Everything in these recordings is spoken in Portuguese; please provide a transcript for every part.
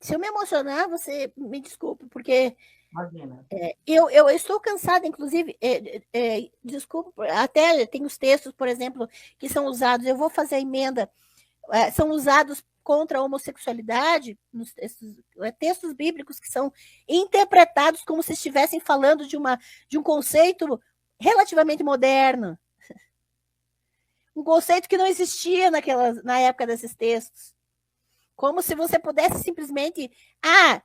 Se eu me emocionar, você me desculpe, porque Imagina. eu estou cansada, inclusive, desculpa, até tem os textos, por exemplo, que são usados, eu vou fazer a emenda, são usados contra a homossexualidade, nos textos bíblicos que são interpretados como se estivessem falando de um conceito relativamente moderno, um conceito que não existia na época desses textos. Como se você pudesse simplesmente é,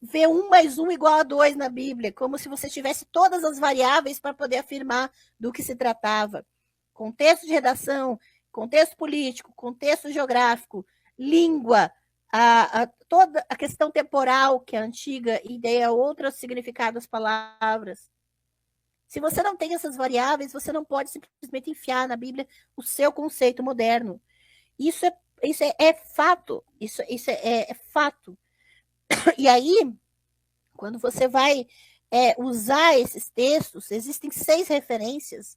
ver 1 mais 1 igual a 2 na Bíblia, como se você tivesse todas as variáveis para poder afirmar do que se tratava. Contexto de redação, contexto político, contexto geográfico, língua, toda a questão temporal, que é antiga, e daí outros significados das palavras. Se você não tem essas variáveis, você não pode simplesmente enfiar na Bíblia o seu conceito moderno. Isso é fato. Isso é fato. E aí, quando você vai usar esses textos, existem 6 referências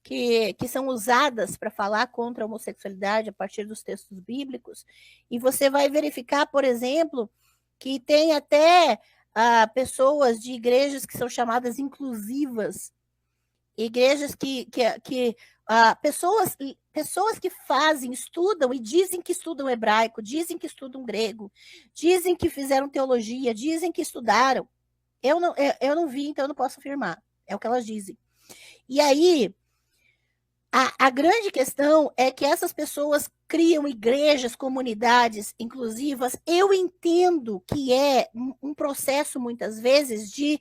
que são usadas para falar contra a homossexualidade a partir dos textos bíblicos, e você vai verificar, por exemplo, que tem até pessoas de igrejas que são chamadas inclusivas, igrejas que pessoas que fazem, estudam e dizem que estudam hebraico, dizem que estudam grego, dizem que fizeram teologia, dizem que estudaram. Eu não vi, então eu não posso afirmar. É o que elas dizem. E aí, a grande questão é que essas pessoas criam igrejas, comunidades inclusivas. Eu entendo que é um processo, muitas vezes, de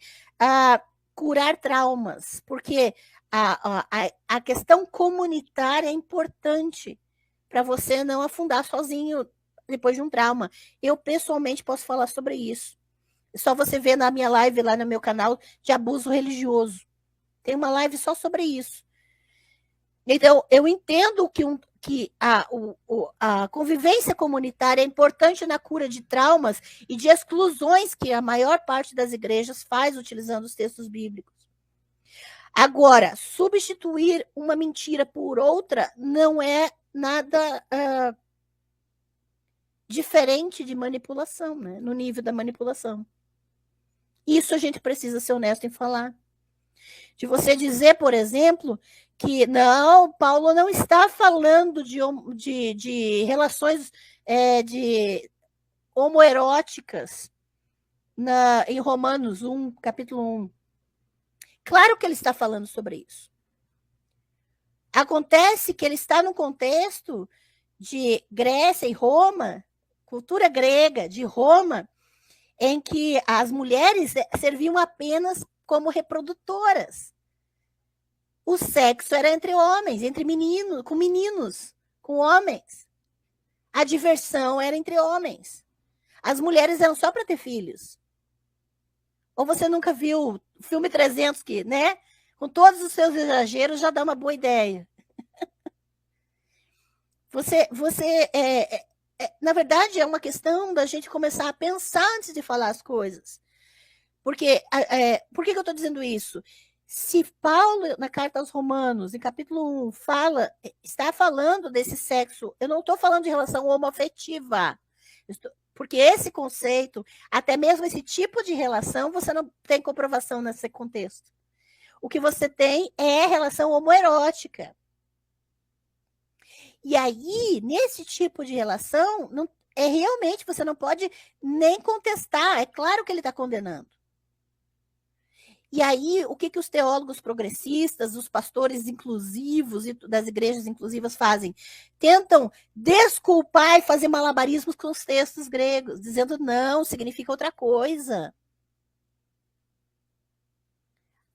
curar traumas, porque a questão comunitária é importante para você não afundar sozinho depois de um trauma. Eu, pessoalmente, posso falar sobre isso. É só você ver na minha live lá no meu canal de abuso religioso. Tem uma live só sobre isso. Então, eu entendo que a convivência comunitária é importante na cura de traumas e de exclusões que a maior parte das igrejas faz utilizando os textos bíblicos. Agora, substituir uma mentira por outra não é nada diferente de manipulação, né? No nível da manipulação. Isso a gente precisa ser honesto em falar. De você dizer, por exemplo, que não, Paulo não está falando de relações de homoeróticas em Romanos 1, capítulo 1. Claro que ele está falando sobre isso. Acontece que ele está no contexto de Grécia e Roma, cultura grega de Roma, em que as mulheres serviam apenas como reprodutoras. O sexo era entre homens, entre meninos, com homens. A diversão era entre homens. As mulheres eram só para ter filhos. Ou você nunca viu o filme 300 que, né? Com todos os seus exageros, já dá uma boa ideia. Na verdade, é uma questão da gente começar a pensar antes de falar as coisas. Porque, por que eu estou dizendo isso? Se Paulo, na carta aos Romanos, em capítulo 1, está falando desse sexo, eu não estou falando de relação homoafetiva. Porque esse conceito, até mesmo esse tipo de relação, você não tem comprovação nesse contexto. O que você tem é relação homoerótica. E aí, nesse tipo de relação, realmente você não pode nem contestar. É claro que ele está condenando. E aí, o que os teólogos progressistas, os pastores inclusivos e das igrejas inclusivas fazem? Tentam desculpar e fazer malabarismos com os textos gregos, dizendo não, significa outra coisa.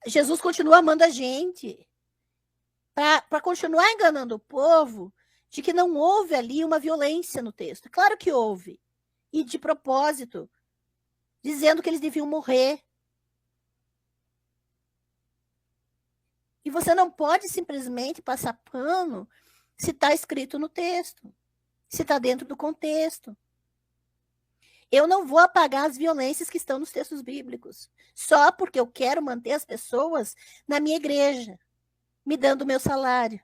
Jesus continua amando a gente. Para continuar enganando o povo de que não houve ali uma violência no texto. Claro que houve. E de propósito, dizendo que eles deviam morrer. E você não pode simplesmente passar pano se está escrito no texto, se está dentro do contexto. Eu não vou apagar as violências que estão nos textos bíblicos, só porque eu quero manter as pessoas na minha igreja, me dando o meu salário.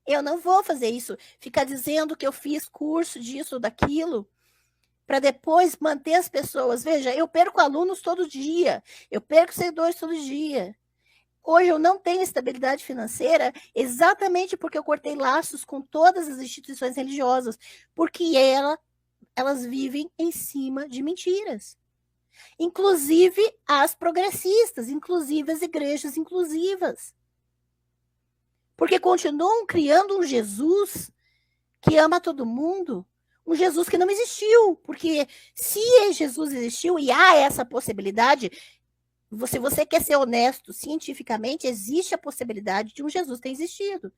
Eu não vou fazer isso. Ficar dizendo que eu fiz curso disso ou daquilo, para depois manter as pessoas. Veja, eu perco alunos todo dia, eu perco seguidores todo dia. Hoje eu não tenho estabilidade financeira exatamente porque eu cortei laços com todas as instituições religiosas, porque elas vivem em cima de mentiras. Inclusive as progressistas, inclusive as igrejas inclusivas. Porque continuam criando um Jesus que ama todo mundo, um Jesus que não existiu. Porque se Jesus existiu e há essa possibilidade, se você quer ser honesto cientificamente, existe a possibilidade de um Jesus ter existido.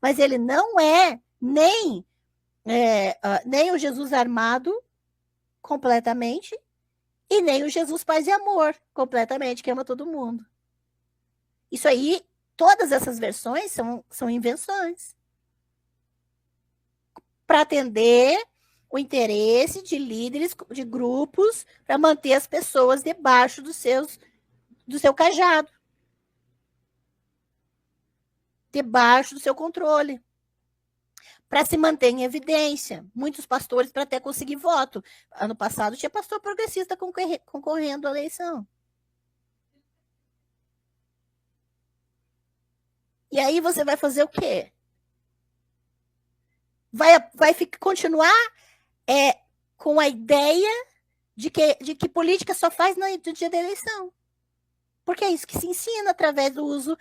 Mas ele não é nem o Jesus armado completamente e nem o Jesus paz e amor completamente, que ama todo mundo. Isso aí, todas essas versões são invenções para atender o interesse de líderes de grupos para manter as pessoas debaixo do seu cajado, debaixo do seu controle, para se manter em evidência. Muitos pastores para até conseguir voto. Ano passado tinha pastor progressista concorrendo à eleição. E aí você vai fazer o quê? Vai continuar com a ideia de que política só faz no dia da eleição. Porque é isso que se ensina através do uso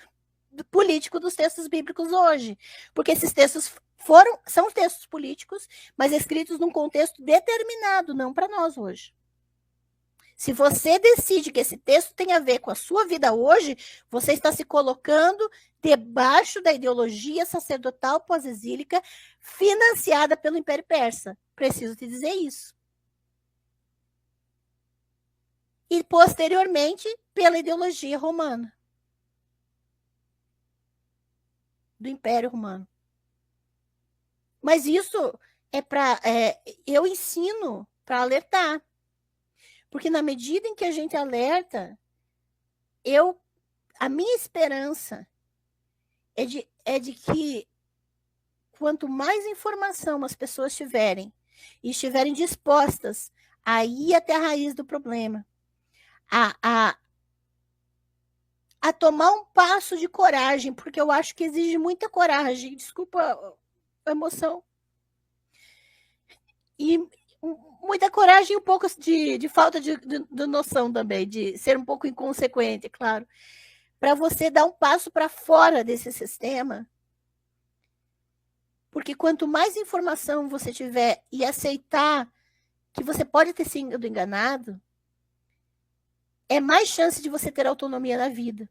político dos textos bíblicos hoje. Porque esses textos são textos políticos, mas escritos num contexto determinado, não para nós hoje. Se você decide que esse texto tem a ver com a sua vida hoje, você está se colocando debaixo da ideologia sacerdotal pós-exílica financiada pelo Império Persa. Preciso te dizer isso. E, posteriormente, pela ideologia romana. Do Império Romano. Mas isso eu ensino para alertar. Porque na medida em que a gente alerta, a minha esperança é de que quanto mais informação as pessoas tiverem e estiverem dispostas a ir até a raiz do problema, a tomar um passo de coragem, porque eu acho que exige muita coragem, desculpa a emoção, e muita coragem e um pouco de falta de noção também, de ser um pouco inconsequente, claro, para você dar um passo para fora desse sistema, porque quanto mais informação você tiver e aceitar que você pode ter sido enganado, é mais chance de você ter autonomia na vida.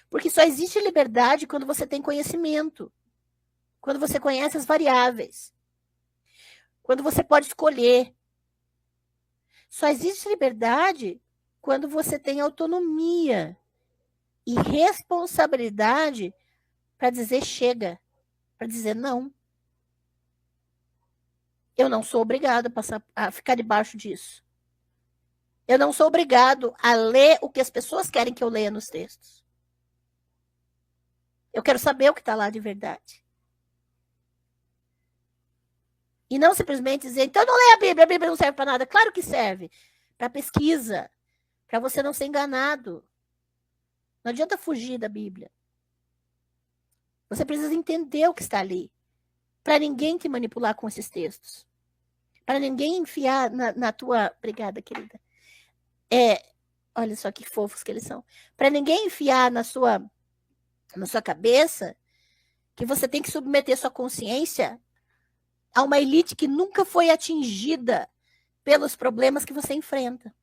Porque só existe liberdade quando você tem conhecimento, quando você conhece as variáveis, quando você pode escolher. Só existe liberdade quando você tem autonomia e responsabilidade para dizer chega, para dizer não. Eu não sou obrigado a ficar debaixo disso. Eu não sou obrigado a ler o que as pessoas querem que eu leia nos textos. Eu quero saber o que está lá de verdade. E não simplesmente dizer, então não lê a Bíblia não serve para nada. Claro que serve. Para pesquisa, para você não ser enganado. Não adianta fugir da Bíblia. Você precisa entender o que está ali. Para ninguém te manipular com esses textos. Para ninguém enfiar na tua... Obrigada, querida. Olha só que fofos que eles são. Para ninguém enfiar na sua cabeça que você tem que submeter sua consciência a uma elite que nunca foi atingida pelos problemas que você enfrenta.